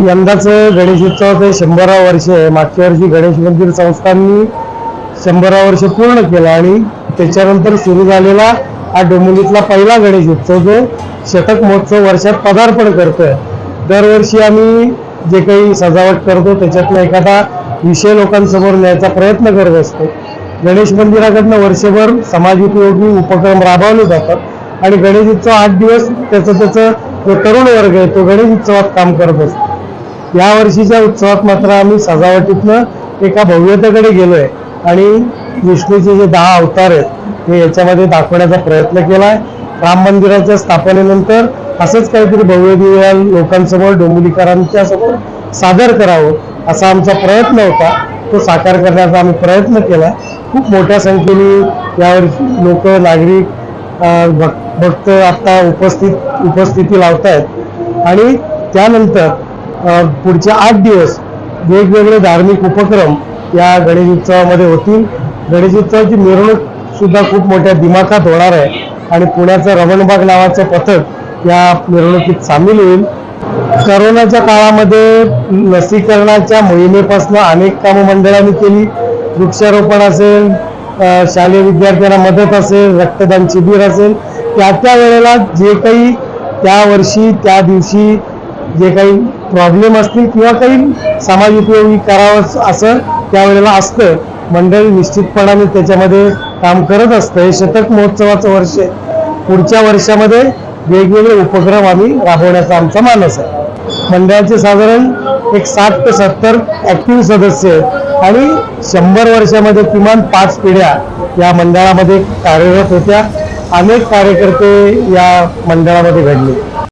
यंदाचं गणेशोत्सवाचं 100वा वर्ष आहे। मागच्या वर्षी गणेश मंदिर संस्थांनी 100वा वर्ष पूर्ण केलं आणि त्याच्यानंतर सुरू झालेला हा डोंबिवलीतला पहिला गणेशोत्सव जो शतक महोत्सव वर्षात पदार्पण करतोय। दरवर्षी आम्ही जे काही सजावट करतो त्याच्यातला एखादा विषय लोकांसमोर न्यायचा प्रयत्न करत असतो। गणेश मंदिराकडनं वर्षभर समाजोपयोगी उपक्रम राबवले जातात आणि गणेशोत्सव 8 दिवस त्याचा जो तरुण वर्ग आहे तो गणेश उत्सवात काम करत असतो। या वर्षीच्या उत्सवात मात्र आम्ही सजावटीतनं एका भव्यतेकडे गेलोय आणि विष्णूचे जे 10 अवतार आहेत हे याच्यामध्ये दाखवण्याचा प्रयत्न केलाय। राम मंदिराच्या स्थापनेनंतर असंच काहीतरी भव्य दिव्य लोकांसमोर डोंबिवलीकरांच्या समोर सादर करावं असा आमचा प्रयत्न होता। तो साकार करण्याचा आम्ही प्रयत्न केला। खूप मोठ्या संख्येने यावर्षी लोक नागरिक भक्त आता उपस्थिती लावत आहेत आणि त्यानंतर पुढच्या 8 दिवस वेगवेगळे धार्मिक उपक्रम या गणेश उत्सवामध्ये होतील। गणेश उत्सवाची मिरवणूक सुद्धा खूप मोठ्या दिमाखात होणार आहे आणि पुण्याचं रमणबाग नावाचं पथक या मिरवणुकीत सामील होईल। करोनाच्या काळामध्ये लसीकरणाच्या मोहिमेपासून अनेक कामं मंडळांनी केली। वृक्षारोपण असेल, शालेय विद्यार्थ्यांना मदत असेल, रक्तदान शिबिर असेल, त्या वेळेला जे काही त्या वर्षी त्या दिवशी जे काही प्रॉब्लेम असतील किंवा काही समाज उपयोगी करावं असं त्यावेळेला असतं। मंडळ निश्चितपणाने त्याच्यामध्ये काम करत असतं। हे शतक महोत्सवाचं वर्ष आहे। पुढच्या वर्षामध्ये वेगवेगळे उपक्रम आम्ही राबवण्याचा आमचा मानस आहे। मंडळाचे साधारण एक 60 ते 70 ॲक्टिव्ह सदस्य आहेत आणि 100 वर्षामध्ये किमान 5 पिढ्या या मंडळामध्ये कार्यरत होत्या। अनेक कार्यकर्ते या मंडळामध्ये घडले।